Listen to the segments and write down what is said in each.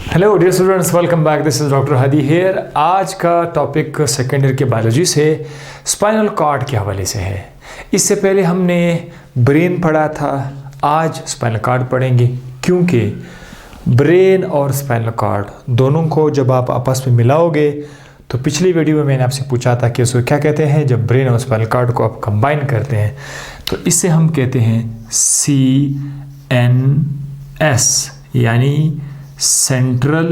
Hello dear students, welcome back. This is doctor Hadi here. आज का topic second year के biology से spinal cord के हवाले से है। इससे पहले हमने ब्रेन पढ़ा था, आज स्पाइनल कॉर्ड पढ़ेंगे, क्योंकि ब्रेन और स्पाइनल कॉर्ड दोनों को जब आप आपस में मिलाओगे तो पिछली वीडियो में मैंने आपसे पूछा था कि उसको क्या कहते हैं। जब ब्रेन और स्पाइनल कॉर्ड को आप कंबाइन करते हैं तो इससे हम कहते हैं CNS, यानी central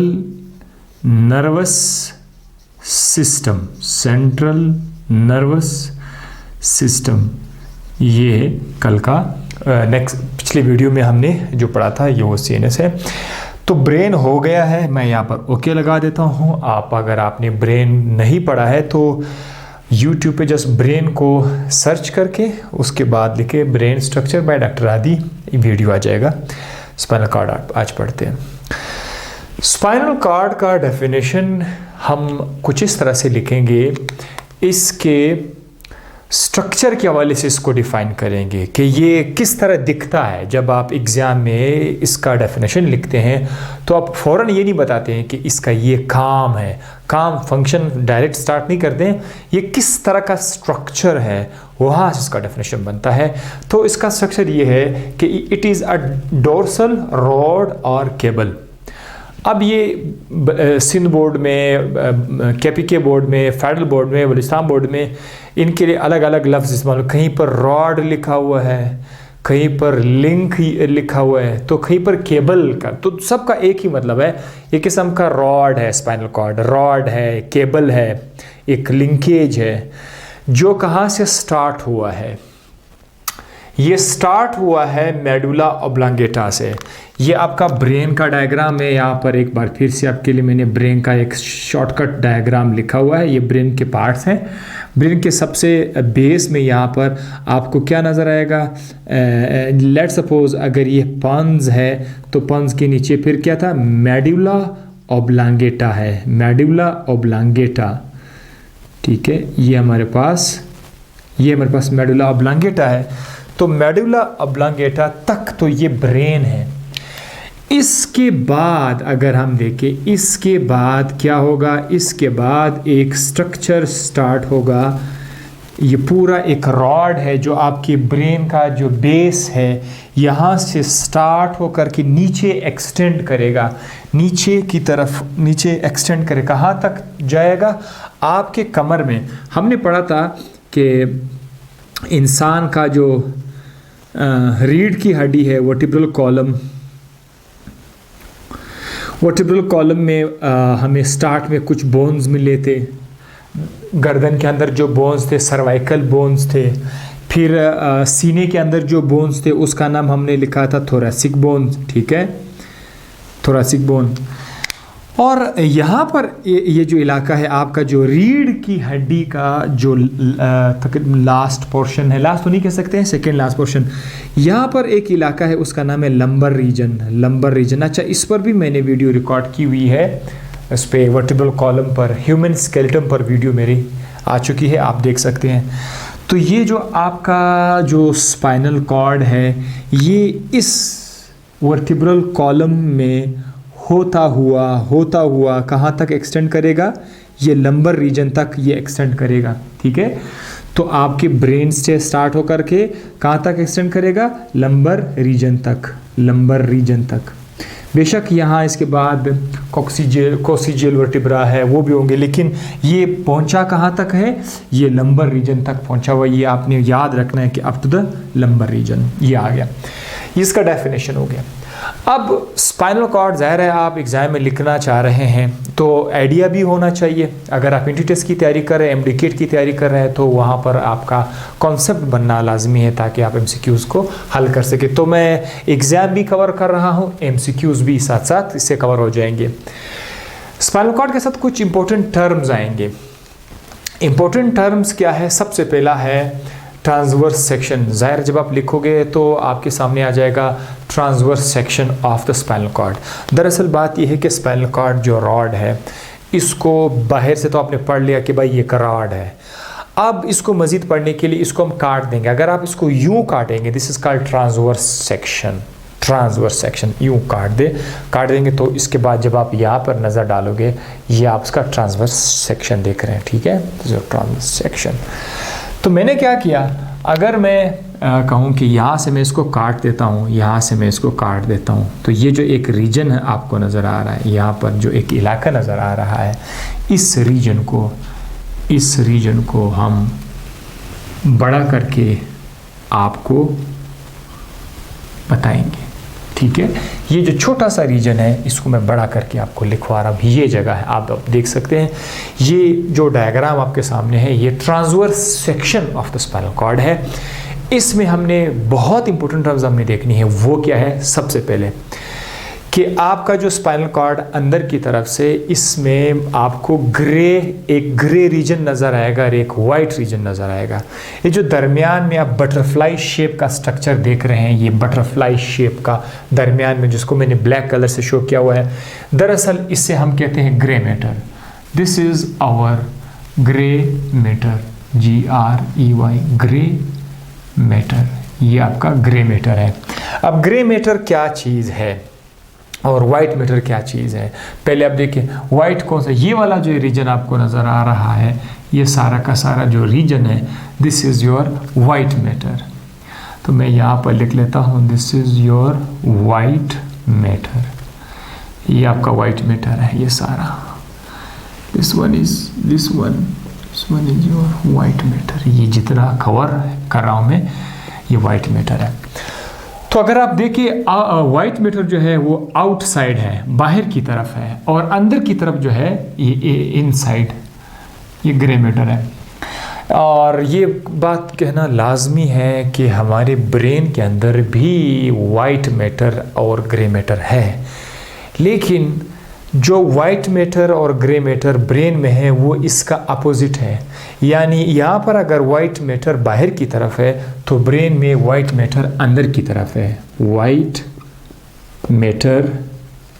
nervous system. Central nervous system, ये कल का नेक्स्ट पिछली वीडियो में हमने जो पढ़ा था ये वो CNS है। तो ब्रेन हो गया है, मैं यहाँ पर ओके लगा देता हूँ। आप अगर आपने ब्रेन नहीं पढ़ा है तो YouTube पे जस्ट ब्रेन को सर्च करके उसके बाद लिखे brain structure by doctor Hadi, video आ जाएगा। स्पाइनल कॉर्ड आज पढ़ते हैं। स्पाइनल कॉर्ड का डेफिनेशन हम कुछ इस तरह से लिखेंगे, इसके स्ट्रक्चर के हवाले से इसको डिफाइन करेंगे कि ये किस तरह दिखता है। जब आप एग्ज़ाम में इसका डेफिनेशन लिखते हैं तो आप फ़ौरन ये नहीं बताते हैं कि इसका ये काम है, काम फंक्शन डायरेक्ट स्टार्ट नहीं करते हैं, ये किस तरह का स्ट्रक्चर है वहाँ से इसका डेफिनेशन बनता है। तो इसका स्ट्रक्चर ये है कि it is a dorsal rod और केबल। अब ये सिंध बोर्ड में, KPK बोर्ड में, फेडरल बोर्ड में, बलूचिस्तान बोर्ड में इनके लिए अलग अलग लफ्ज़ इस्तेमाल, कहीं पर रॉड लिखा हुआ है, कहीं पर लिंक लिखा हुआ है, तो कहीं पर केबल का, तो सबका एक ही मतलब है। एक किस्म का रॉड है स्पाइनल कॉर्ड, रॉड है, केबल है, एक लिंकेज है जो कहाँ से स्टार्ट हुआ है। ये स्टार्ट हुआ है मेडुला ऑब्लांगेटा से। ये आपका ब्रेन का डायग्राम है। यहाँ पर एक बार फिर से आपके लिए मैंने ब्रेन का एक शॉर्टकट डायग्राम लिखा हुआ है। ये ब्रेन के पार्ट्स हैं। ब्रेन के सबसे बेस में यहाँ पर आपको क्या नज़र आएगा, लेट सपोज अगर ये पन्स है तो पन्स के नीचे फिर क्या था, मेडुला ऑब्लांगेटा है, मेडुला ऑब्लांगेटा। ठीक है, ये हमारे पास मेडुला ऑब्लांगेटा है। तो मेडुला ऑब्लांगेटा तक तो ये ब्रेन है। इसके बाद अगर हम देखें, इसके बाद क्या होगा, इसके बाद एक स्ट्रक्चर स्टार्ट होगा। ये पूरा एक रॉड है जो आपके ब्रेन का जो बेस है यहाँ से स्टार्ट होकर के नीचे एक्सटेंड करेगा, नीचे की तरफ नीचे एक्सटेंड करेगा। कहाँ तक जाएगा, आपके कमर में। हमने पढ़ा था कि इंसान का जो रीढ़ की हड्डी है, वर्टिब्रल कॉलम में हमें स्टार्ट में कुछ बोन्स मिले थे। गर्दन के अंदर जो बोन्स थे सर्वाइकल बोन्स थे। फिर सीने के अंदर जो बोन्स थे उसका नाम हमने लिखा था थोरैसिक बोन्स। ठीक है, थोरैसिक बोन। और यहाँ पर ये जो इलाका है आपका, जो रीढ़ की हड्डी का जो लास्ट पोर्शन है, लास्ट तो नहीं कह सकते हैं, सेकेंड लास्ट पोर्शन, यहाँ पर एक इलाका है उसका नाम है लंबर रीजन। अच्छा, इस पर भी मैंने वीडियो रिकॉर्ड की हुई है। इस पर वर्टिब्रल कॉलम पर, ह्यूमन स्केलेटन पर वीडियो मेरी आ चुकी है, आप देख सकते हैं। तो ये जो आपका जो स्पाइनल कॉर्ड है ये इस वर्टिब्रल कॉलम में होता हुआ कहाँ तक एक्सटेंड करेगा, ये लंबर रीजन तक ये एक्सटेंड करेगा। ठीक है, तो आपके ब्रेन से स्टार्ट होकर के कहाँ तक एक्सटेंड करेगा, लंबर रीजन तक। बेशक यहाँ इसके बाद कोक्सीजियल वर्टिब्रा है, वो भी होंगे, लेकिन ये पहुँचा कहाँ तक है, ये लंबर रीजन तक पहुँचा हुआ। ये आपने याद रखना है कि up to the lumbar region. ये आ गया, इसका डेफिनेशन हो गया। अब स्पाइनल कॉर्ड, ज़ाहिर है आप एग्ज़ाम में लिखना चाह रहे हैं तो आइडिया भी होना चाहिए। अगर आप इंट्री टेस्ट की तैयारी कर रहे हैं, MD-KT की तैयारी कर रहे हैं, तो वहाँ पर आपका कॉन्सेप्ट बनना लाजमी है ताकि आप MCQs को हल कर सके। तो मैं एग्ज़ाम भी कवर कर रहा हूँ, MCQs भी साथ साथ इससे कवर हो जाएंगे। स्पाइनल कॉर्ड के साथ कुछ इंपॉर्टेंट टर्म्स आएंगे। इंपॉर्टेंट टर्म्स क्या है, सबसे पहला है ट्रांसवर्स सेक्शन। ज़ाहिर जब आप लिखोगे तो आपके सामने आ जाएगा transverse section of the spinal cord. दरअसल बात यह है कि स्पाइनल कॉर्ड जो रॉड है, इसको बाहर से तो आपने पढ़ लिया कि भाई ये रॉड है। अब इसको मज़ीद पढ़ने के लिए इसको हम काट देंगे। अगर आप इसको यूँ काटेंगे, this is called transverse section. Transverse section, यूँ काट देंगे तो इसके बाद जब आप यहाँ पर नज़र डालोगे ये आप उसका ट्रांसवर्स सेक्शन देख रहे हैं, ठीक है, जो ट्रांसवर्स सेक्शन। तो मैंने क्या किया, अगर मैं कहूँ कि यहाँ से मैं इसको काट देता हूँ, यहाँ से मैं इसको काट देता हूँ, तो ये जो एक रीजन है आपको नज़र आ रहा है, यहाँ पर जो एक इलाका नज़र आ रहा है, इस रीजन को हम बड़ा करके आपको बताएंगे, ठीक है। ये जो छोटा सा रीजन है इसको मैं बड़ा करके आपको लिखवा रहा हूँ। ये जगह है, आप देख सकते हैं, ये जो डायग्राम आपके सामने है ये transverse section of the spinal cord है। इसमें हमने बहुत इंपॉर्टेंट टर्म्स हमने देखनी है, वो क्या है, सबसे पहले कि आपका जो स्पाइनल कॉर्ड अंदर की तरफ से, इसमें आपको एक ग्रे रीजन नज़र आएगा और एक वाइट रीजन नज़र आएगा। ये जो दरमियान में आप बटरफ्लाई शेप का स्ट्रक्चर देख रहे हैं, ये बटरफ्लाई शेप का दरमियान में जिसको मैंने ब्लैक कलर से शो किया हुआ है, दरअसल इससे हम कहते हैं grey matter. This is our grey matter, GREY, grey matter, ये आपका ग्रे मैटर है। अब ग्रे मैटर क्या चीज़ है और वाइट मैटर क्या चीज़ है, पहले आप देखिए वाइट कौन सा, ये वाला जो रीजन आपको नज़र आ रहा है, ये सारा का सारा जो रीजन है, this is your white matter. तो मैं यहाँ पर लिख लेता हूँ, this is your white matter, ये आपका वाइट मैटर है ये सारा। This one is your white matter, ये जितना कवर कर रहा हूँ मैं ये वाइट मैटर है। तो अगर आप देखिए वाइट मैटर जो है वो आउटसाइड है, बाहर की तरफ है, और अंदर की तरफ जो है ये इनसाइड, ये ग्रे मैटर है। और ये बात कहना लाजमी है कि हमारे ब्रेन के अंदर भी वाइट मैटर और ग्रे मैटर है, लेकिन जो वाइट मैटर और ग्रे मैटर ब्रेन में है वो इसका अपोजिट है। यानी यहाँ पर अगर वाइट मैटर बाहर की तरफ है तो ब्रेन में वाइट मैटर अंदर की तरफ है। वाइट मैटर,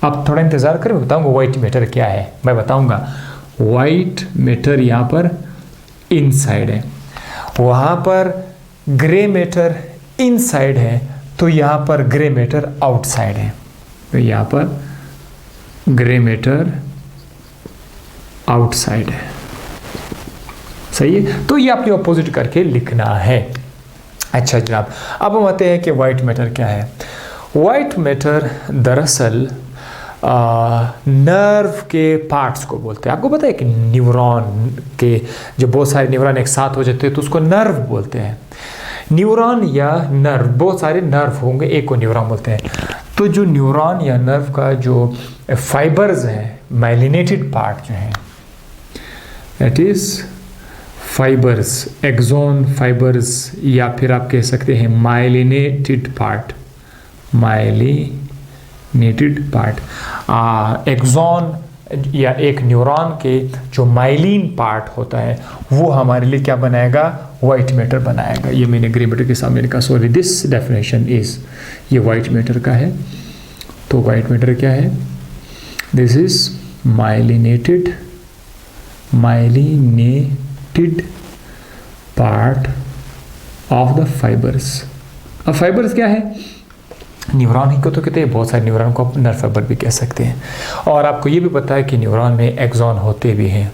आप थोड़ा इंतज़ार करें, बताऊँगा वाइट मैटर क्या है, मैं बताऊँगा। वाइट मैटर यहाँ पर इनसाइड है, वहाँ पर ग्रे मैटर इनसाइड है, तो यहाँ पर ग्रे मैटर आउटसाइड है। तो यहाँ पर ग्रे मैटर आउटसाइड है, सही है। तो ये आपने अपोजिट करके लिखना है। अच्छा जनाब, अब हम आते हैं कि वाइट मैटर क्या है। वाइट मैटर दरअसल नर्व के पार्ट्स को बोलते हैं। आपको पता है कि न्यूरॉन के जो बहुत सारे न्यूरॉन एक साथ हो जाते हैं तो उसको नर्व बोलते हैं। न्यूरॉन या नर्व, बहुत सारे नर्व होंगे, एक को न्यूरॉन बोलते हैं। तो जो न्यूरॉन या नर्व का जो फाइबर्स हैं, माइलिनेटेड पार्ट जो हैं, that is fibres, axon fibres, या फिर आप कह सकते हैं myelinated part, myelinated part. Axon या एक न्यूरॉन के जो माइलिन पार्ट होता है वो हमारे लिए क्या बनाएगा, वाइट मैटर बनाएगा। ये मैंने ग्रे मैटर के सामने लिखा, सॉरी, दिस डेफिनेशन इज, ये वाइट मैटर का है। तो वाइट मैटर क्या है, this is myelinated part of the fibres. अब फाइबर्स क्या है, न्यूरॉन ही को तो कहते हैं, बहुत सारे न्यूरॉन को आप नर्व फाइबर भी कह सकते हैं। और आपको ये भी पता है कि न्यूरॉन में एक्सॉन होते भी हैं,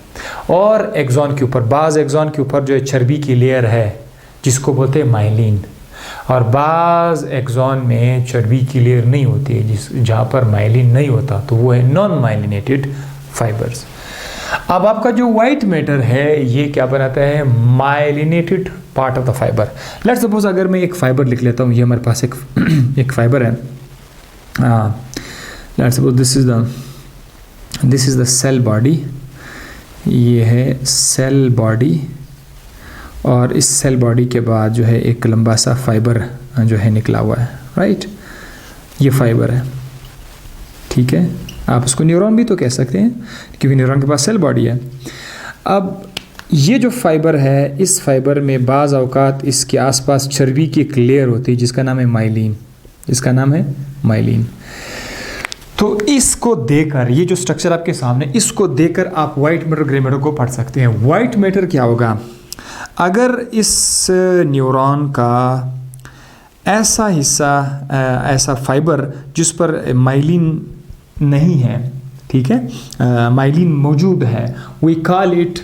और एक्सॉन के ऊपर, बाज़ एक्सॉन के ऊपर जो है चर्बी की लेयर है जिसको बोलते हैं माइलिन, और बाज़ एक्सॉन में चर्बी की लेयर नहीं होती है, जहाँ पर माइलिन नहीं होता, तो वो है नॉन माइलिनेटेड फाइबर्स। अब आपका जो वाइट मैटर है ये क्या बनाता है, myelinated part of the fibre. Let's suppose अगर मैं एक फाइबर लिख लेता हूँ, ये हमारे पास एक फाइबर है, let's suppose this is the cell body, ये है सेल बॉडी, और इस सेल बॉडी के बाद जो है एक लंबा सा फाइबर जो है निकला हुआ है, राइट, ये फाइबर है, ठीक है। आप उसको न्यूरॉन भी तो कह सकते हैं क्योंकि न्यूरॉन के पास सेल बॉडी है। अब ये जो फाइबर है, इस फाइबर में बाज़ औकात इसके आसपास चर्बी की एक लेयर होती है जिसका नाम है माइलिन, तो इसको देकर, ये जो स्ट्रक्चर आपके सामने, इसको देकर आप वाइट मैटर ग्रे मैटर को पढ़ सकते हैं। वाइट मैटर क्या होगा, अगर इस न्यूरॉन का ऐसा हिस्सा, ऐसा फाइबर जिस पर माइलिन नहीं है, ठीक है, माइलिन मौजूद है, we call it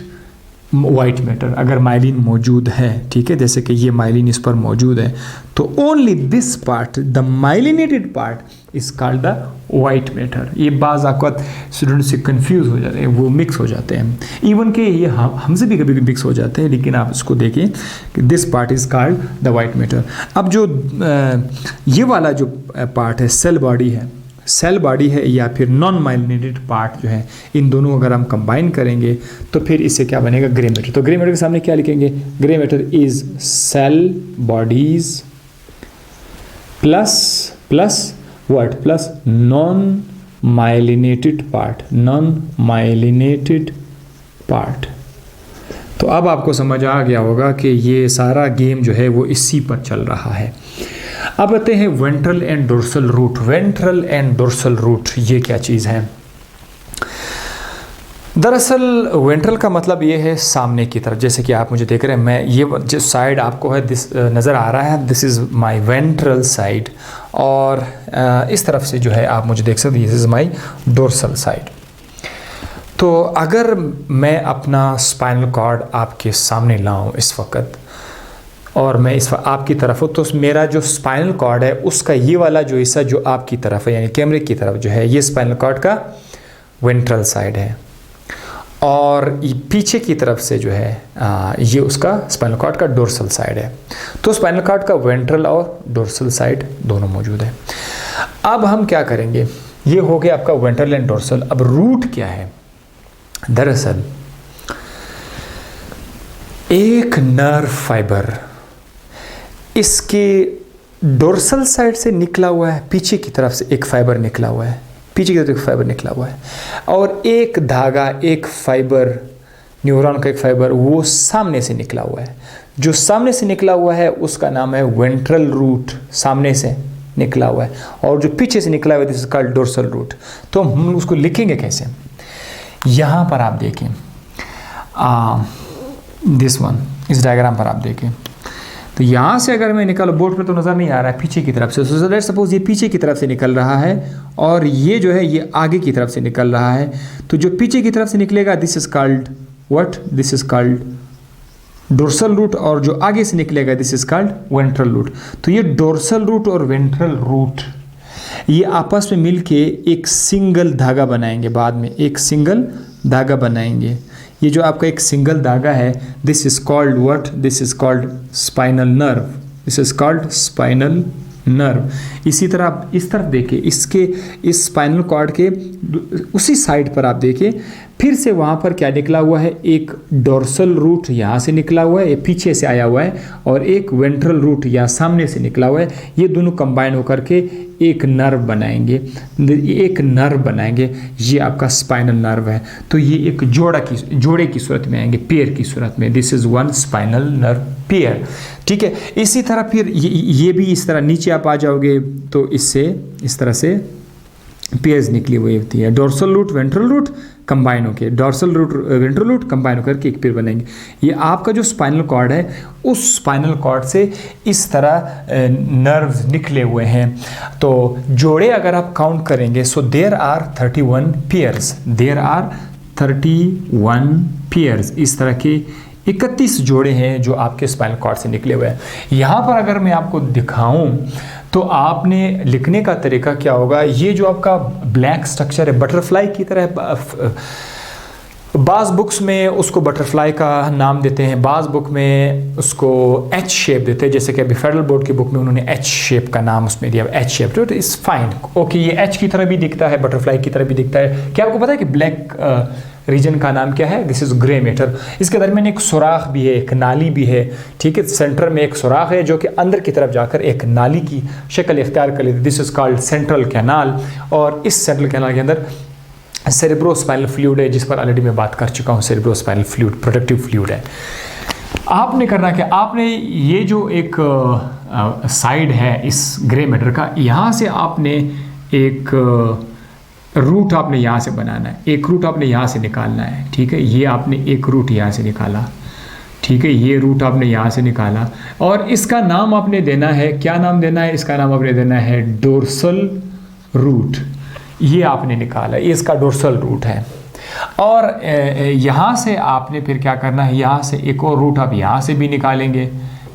white matter. अगर माइलिन मौजूद है, ठीक है, जैसे कि ये माइलिन इस पर मौजूद है, तो only this part, the myelinated part is called the white matter. ये बाज़ औक़ात स्टूडेंट से कंफ्यूज हो जाते हैं, वो मिक्स हो जाते हैं, इवन कि ये हमसे भी कभी मिक्स हो जाते हैं, लेकिन आप इसको देखें कि this part is called the white matter. अब जो ये वाला जो पार्ट है, सेल बॉडी है, सेल बॉडी है या फिर नॉन माइलिनेटेड पार्ट जो है, इन दोनों अगर हम कंबाइन करेंगे तो फिर इससे क्या बनेगा, ग्रे मैटर। तो ग्रे मैटर के सामने क्या लिखेंगे, grey matter is cell bodies plus what, plus non myelinated part, non myelinated part. तो अब आपको समझ आ गया होगा कि ये सारा गेम जो है वो इसी पर चल रहा है। अब आते हैं ventral and dorsal root. Ventral and dorsal root ये क्या चीज़ है? दरअसल वेंट्रल का मतलब ये है सामने की तरफ, जैसे कि आप मुझे देख रहे हैं, मैं ये जो साइड आपको है दिस नज़र आ रहा है, this is my ventral side, और इस तरफ से जो है आप मुझे देख सकते हैं, this is my dorsal side. तो अगर मैं अपना स्पाइनल कॉर्ड आपके सामने लाऊं इस वक्त, और मैं इस आपकी तरफ हूँ, तो मेरा जो स्पाइनल कॉर्ड है उसका ये वाला जो हिस्सा जो आपकी तरफ है, यानी कैमरे की तरफ जो है, ये स्पाइनल कॉर्ड का वेंट्रल साइड है, और पीछे की तरफ से जो है ये उसका स्पाइनल कॉर्ड का डोर्सल साइड है। तो स्पाइनल कॉर्ड का वेंट्रल और डोर्सल साइड दोनों मौजूद है। अब हम क्या करेंगे, ये हो गया आपका वेंट्रल एंड डोर्सल। अब रूट क्या है? दरअसल एक नर्व फाइबर इसके डोर्सल साइड से निकला हुआ है, पीछे की तरफ से एक फाइबर निकला हुआ है, पीछे की तरफ एक फाइबर निकला हुआ है, और एक धागा, एक फाइबर, न्यूरॉन का एक फाइबर वो सामने से निकला हुआ है। जो सामने से निकला हुआ है उसका नाम है वेंट्रल रूट, सामने से निकला हुआ है, और जो पीछे से निकला हुआ है this is called dorsal root. तो हम उसको लिखेंगे कैसे? यहाँ पर आप देखें, दिस वन, इस डायग्राम पर आप देखें, तो यहाँ से अगर मैं निकालूँ, बोर्ड पर तो नज़र नहीं आ रहा है, पीछे की तरफ से, सो लेट्स सपोज ये पीछे की तरफ से निकल रहा है, और ये जो है ये आगे की तरफ से निकल रहा है। तो जो पीछे की तरफ से निकलेगा this is called what, this is called dorsal root, और जो आगे से निकलेगा this is called ventral root. तो ये डोर्सल रूट और वेंट्रल रूट ये आपस में मिलके एक सिंगल धागा बनाएंगे, बाद में एक सिंगल धागा बनाएंगे। ये जो आपका एक सिंगल धागा है this is called what, this is called spinal nerve, this is called spinal nerve. इसी तरह आप इस तरफ देखें, इसके इस स्पाइनल कॉर्ड के उसी साइड पर आप देखें, फिर से वहाँ पर क्या निकला हुआ है, एक डोर्सल रूट यहाँ से निकला हुआ है, ये पीछे से आया हुआ है, और एक वेंट्रल रूट यहाँ सामने से निकला हुआ है। ये दोनों कंबाइन होकर के एक नर्व बनाएंगे, एक नर्व बनाएंगे, ये आपका स्पाइनल नर्व है। तो ये एक जोड़े की सूरत में आएंगे, पेयर की सूरत में, this is one spinal nerve pair, ठीक है। इसी तरह फिर ये भी इस तरह नीचे आप आ जाओगे तो इससे इस तरह से पेयर्स निकली हुई होती है, dorsal root ventral root combine होकर, dorsal root ventral root combine होकर के एक पेयर बनेंगे। ये आपका जो स्पाइनल कॉर्ड है उस स्पाइनल कॉर्ड से इस तरह नर्व्स निकले हुए हैं। तो जोड़े अगर आप काउंट करेंगे, so there are 31 pairs, there are 31 pairs, इस तरह के 31 जोड़े हैं जो आपके स्पाइनल कॉर्ड से निकले हुए हैं। यहाँ पर अगर मैं आपको दिखाऊं तो आपने लिखने का तरीका क्या होगा, ये जो आपका ब्लैक स्ट्रक्चर है बटरफ्लाई की तरह, बाज़ बुक्स में उसको बटरफ्लाई का नाम देते हैं, बाज़ बुक में उसको एच शेप देते हैं, जैसे कि अभी फेडरल बोर्ड की बुक में उन्होंने एच शेप का नाम उसमें दिया, एच शेप, तो इट्स फाइन, ओके। ये एच की तरह भी दिखता है, बटरफ्लाई की तरह भी दिखता है। क्या आपको पता है कि ब्लैक रीजन का नाम क्या है? This is grey matter. इसके दरमियान एक सुराख भी है, एक नाली भी है, ठीक है। सेंटर में एक सुराख है जो कि अंदर की तरफ जाकर एक नाली की शक्ल इख्तियार कर लेती है, this is called central canal. और इस सेंट्रल कैनाल के अंदर सेरेब्रोस्पाइनल फ्लूइड है, जिस पर ऑलरेडी मैं बात कर चुका हूँ। सेरेब्रोस्पाइनल फ्लूइड प्रोटेक्टिव फ्लूइड है। आपने करना क्या, आपने ये जो एक साइड है इस ग्रे मैटर का, यहाँ से आपने एक रूट आपने यहाँ से बनाना है, एक रूट आपने यहाँ से निकालना है, ठीक है। ये आपने एक रूट यहाँ से निकाला, ठीक है, ये रूट आपने यहाँ से निकाला और इसका नाम आपने देना है, क्या नाम देना है, इसका नाम आपने देना है डोर्सल रूट। ये आपने निकाला, ये इसका डोर्सल रूट है। और यहाँ से आपने फिर क्या करना है, यहाँ से एक और रूट आप यहाँ से भी निकालेंगे।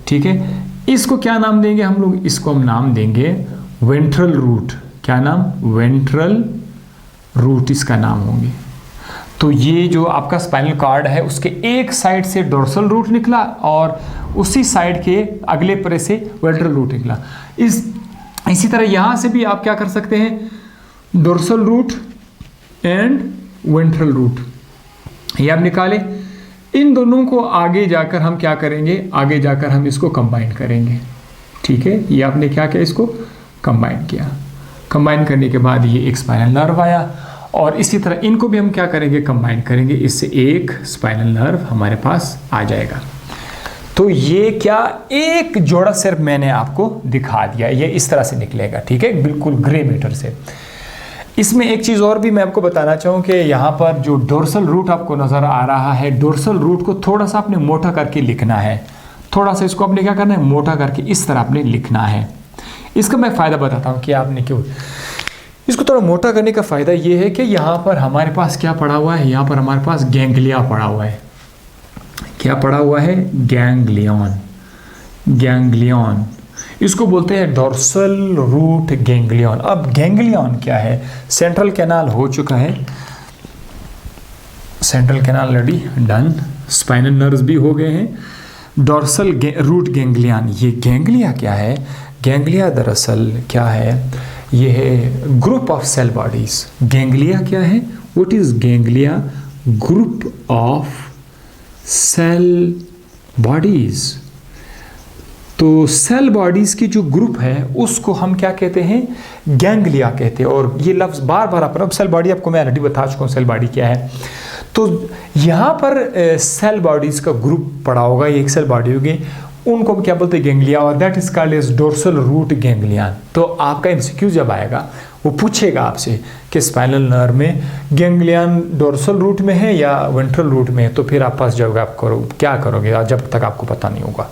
ठीक है, इसको क्या नाम देंगे हम लोग, इसको हम नाम देंगे वेंट्रल रूट। क्या नाम, वेंट्रल रूट इसका नाम होंगे। तो ये जो आपका स्पाइनल कॉर्ड है उसके एक साइड से डोर्सल रूट निकला और उसी साइड के अगले परे से वेंट्रल रूट निकला। इसी तरह यहाँ से भी आप क्या कर सकते हैं, dorsal root and ventral root ये आप निकाले। इन दोनों को आगे जाकर हम क्या करेंगे, आगे जाकर हम इसको कंबाइन करेंगे। ठीक है, ये आपने क्या किया, इसको कंबाइन किया। कंबाइन करने के बाद ये एक स्पाइनल नर्व आया और इसी तरह इनको भी हम क्या करेंगे, कंबाइन करेंगे, इससे एक स्पाइनल नर्व हमारे पास आ जाएगा। तो ये क्या, एक जोड़ा सिर्फ मैंने आपको दिखा दिया, ये इस तरह से निकलेगा। ठीक है, बिल्कुल ग्रे मैटर से। इसमें एक चीज़ और भी मैं आपको बताना चाहूँ कि यहाँ पर जो डोर्सल रूट आपको नज़र आ रहा है, डोर्सल रूट को थोड़ा सा आपने मोटा करके लिखना है। थोड़ा सा इसको आपने क्या करना है, मोटा करके इस तरह आपने लिखना है। इसका मैं फ़ायदा बताता हूँ कि आपने क्यों इसको थोड़ा मोटा करने का फ़ायदा ये है कि यहाँ पर हमारे पास क्या पड़ा हुआ है, यहाँ पर हमारे पास गैंग्लिया पड़ा हुआ है। क्या पड़ा हुआ है, गैंग्लियन। गैंग्लियन इसको बोलते हैं डोर्सल रूट गैंग्लियन। अब गैंग्लियन क्या है, सेंट्रल कैनाल हो चुका है, central canal already done, spinal nerves भी हो गए हैं, डोर्सल रूट गैंग्लियन। ये गैंग्लिया क्या है, गैंग्लिया दरअसल क्या है, ये है group of cell bodies. Ganglia क्या है, what is ganglia, group of cell bodies. तो सेल बॉडीज़ की जो ग्रुप है उसको हम क्या कहते हैं, गैंग्लिया कहते हैं। और ये लफ्ज़ बार बार आप, सेल बॉडी आपको मैं ऑलरेडी बता चुका हूँ सेल बॉडी क्या है। तो यहाँ पर सेल बॉडीज़ का ग्रुप पड़ा होगा, ये एक सेल बॉडी होगी, उनको क्या बोलते हैं, गैंग्लिया, और that is called as dorsal root ganglion. तो आपका एमसीक्यू जब आएगा वो पूछेगा आपसे कि स्पाइनल नर्व में गैंग्लियन डोर्सल रूट में है या वेंट्रल रूट में है, तो फिर आप पास जाओगे, आप करो क्या करोगे जब तक आपको पता नहीं होगा।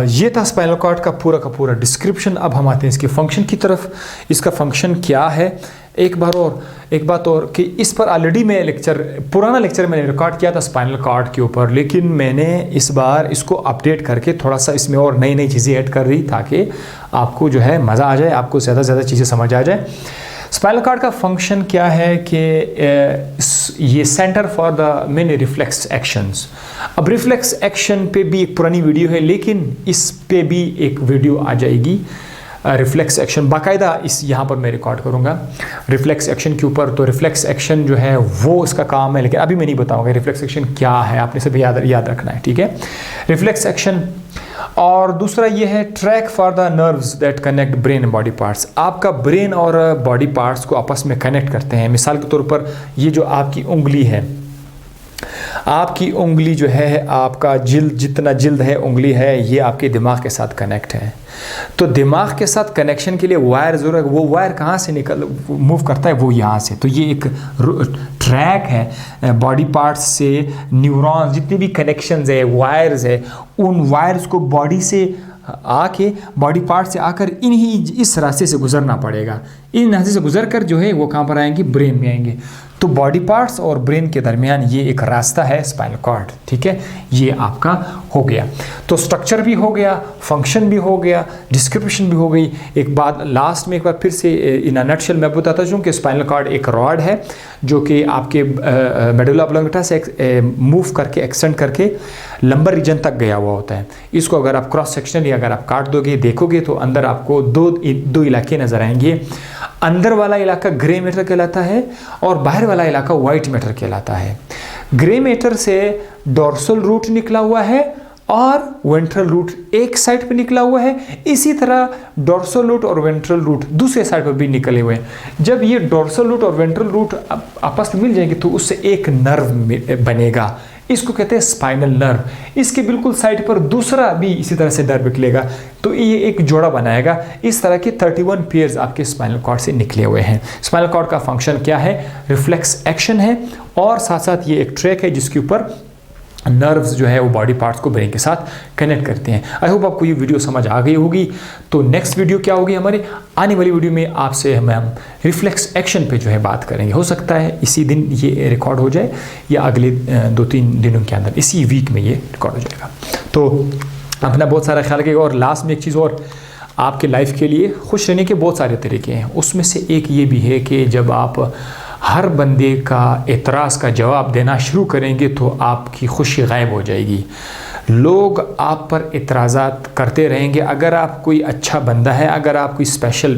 ये था स्पाइनल कॉर्ड का पूरा डिस्क्रिप्शन। अब हम आते हैं इसके फंक्शन की तरफ। इसका फंक्शन क्या है, एक बात और कि इस पर ऑलरेडी मैं पुराना लेक्चर मैंने रिकॉर्ड किया था स्पाइनल कॉर्ड के ऊपर, लेकिन मैंने इस बार इसको अपडेट करके थोड़ा सा इसमें और नई चीज़ें ऐड कर रही ताकि आपको जो है मज़ा आ जाए, आपको ज़्यादा से ज़्यादा चीज़ें समझ आ जाए। स्पाइनल कॉर्ड का फंक्शन क्या है कि ये centre for the many reflex actions. अब रिफ्लेक्स एक्शन पे भी एक पुरानी वीडियो है, लेकिन इस पे भी एक वीडियो आ जाएगी रिफ्लेक्स एक्शन, बाकायदा इस यहाँ पर मैं रिकॉर्ड करूँगा रिफ्लेक्स एक्शन के ऊपर। तो रिफ्लेक्स एक्शन जो है वो इसका काम है, लेकिन अभी मैं नहीं बताऊँगा रिफ्लेक्स एक्शन क्या है, आपने सब याद रखना है। ठीक है, रिफ्लेक्स एक्शन। और दूसरा ये है track for the nerves that connect brain and body parts. आपका ब्रेन और बॉडी पार्ट्स को आपस में कनेक्ट करते हैं। मिसाल के तौर पर ये जो आपकी उंगली है, आपकी उंगली जो है, आपका जितना जिल्द है उंगली है, ये आपके दिमाग के साथ कनेक्ट है। तो दिमाग के साथ कनेक्शन के लिए वायर ज़रूरत है। वो वायर कहाँ से मूव करता है, वो यहाँ से। तो ये एक ट्रैक है बॉडी पार्ट्स से, न्यूरॉन्स जितने भी कनेक्शंस है, वायर्स है, उन वायर्स को बॉडी से आके, बॉडी पार्ट से आकर इस रास्ते से गुजरना पड़ेगा। इन रास्ते से गुजर कर जो है वो कहाँ पर आएंगे, ब्रेन में आएंगे। तो बॉडी पार्ट्स और ब्रेन के दरमियान ये एक रास्ता है स्पाइनल कॉर्ड। ठीक है, ये आपका हो गया। तो स्ट्रक्चर भी हो गया, फंक्शन भी हो गया, डिस्क्रिप्शन भी हो गई। एक बात लास्ट में एक बार फिर से इन अ नटशेल मैं बताता हूँ कि स्पाइनल कॉर्ड एक रॉड है जो कि आपके मेडुला ऑब्लोंगेटा से मूव करके, एक्सटेंड करके लंबर रीजन तक गया हुआ होता है। इसको अगर आप क्रॉस सेक्शनली अगर आप काट दोगे, देखोगे तो अंदर आपको दो इलाके नज़र आएंगे। अंदर वाला इलाका ग्रे मैटर कहलाता है और बाहर वाला इलाका वाइट मैटर कहलाता है। ग्रे मैटर से डोर्सल रूट निकला हुआ है और वेंट्रल रूट एक साइड पे निकला हुआ है। इसी तरह डोर्सल रूट और वेंट्रल रूट दूसरे साइड पर भी निकले हुए हैं। जब ये डोर्सल रूट और वेंट्रल रूट आपस में मिल जाएंगे तो उससे एक नर्व बनेगा, इसको कहते हैं स्पाइनल नर्व। इसके बिल्कुल साइड पर दूसरा भी इसी तरह से नर्व निकलेगा, तो ये एक जोड़ा बनाएगा। इस तरह के 31 पेयर्स आपके स्पाइनल कॉर्ड से निकले हुए हैं। स्पाइनल कॉर्ड का फंक्शन क्या है, रिफ्लेक्स एक्शन है और साथ साथ ये एक ट्रैक है जिसके ऊपर नर्व्स जो है वो बॉडी पार्ट्स को ब्रेन के साथ कनेक्ट करते हैं। आई होप आपको ये वीडियो समझ आ गई होगी। तो नेक्स्ट वीडियो क्या होगी, हमारे आने वाली वीडियो में आपसे हम रिफ्लेक्स एक्शन पे जो है बात करेंगे। हो सकता है इसी दिन ये रिकॉर्ड हो जाए या अगले 2-3 दिनों के अंदर, इसी वीक में ये रिकॉर्ड हो जाएगा। तो अपना बहुत सारा ख्याल रखिएगा। और लास्ट में एक चीज़ और, आपके लाइफ के लिए खुश रहने के बहुत सारे तरीके हैं। उसमें से एक ये भी है कि जब आप हर बंदे का एतराज़ का जवाब देना शुरू करेंगे तो आपकी खुशी गायब हो जाएगी। लोग आप पर एतराज़ात करते रहेंगे। अगर आप कोई अच्छा बंदा है, अगर आप कोई स्पेशल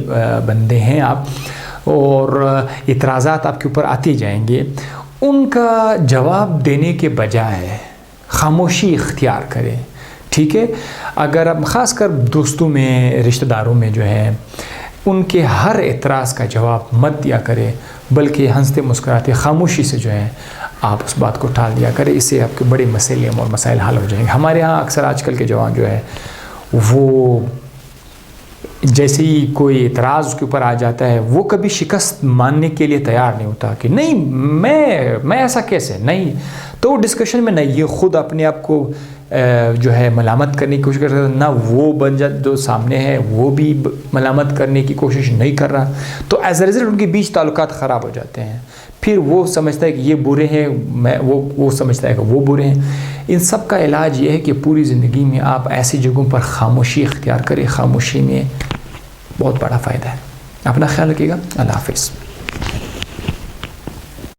बंदे हैं आप, और एतराज़ात आपके ऊपर आते जाएंगे, उनका जवाब देने के बजाय खामोशी इख्तियार करें। ठीक है, अगर आप ख़ासकर दोस्तों में, रिश्तेदारों में जो है, उनके हर एतराज़ का जवाब मत दिया करें, बल्कि हंसते मुस्कुराते खामोशी से जो है आप उस बात को टाल दिया करें। इससे आपके बड़े मसले और मसाइल हल हो जाएंगे। हमारे यहाँ अक्सर आजकल के जवान जो है वो जैसे ही कोई एतराज़ उसके ऊपर आ जाता है, वो कभी शिकस्त मानने के लिए तैयार नहीं होता कि नहीं मैं ऐसा कैसे, नहीं। तो डिस्कशन में नहीं, ये ख़ुद अपने आप को जो है मलामत करने की कोशिश कर रहा है, ना वो बंदा जो सामने है वो भी मलामत करने की कोशिश नहीं कर रहा। तो एज अ रिज़ल्ट उनके बीच ताल्लुकात ख़राब हो जाते हैं। फिर वो समझता है कि ये बुरे हैं, वो समझता है कि वो बुरे हैं। इन सब का इलाज ये है कि पूरी ज़िंदगी में आप ऐसी जगहों पर खामोशी इख्तियार करें। खामोशी में बहुत बड़ा फ़ायदा है। अपना ख्याल रखिएगा। अल्लाह हाफ़िज़।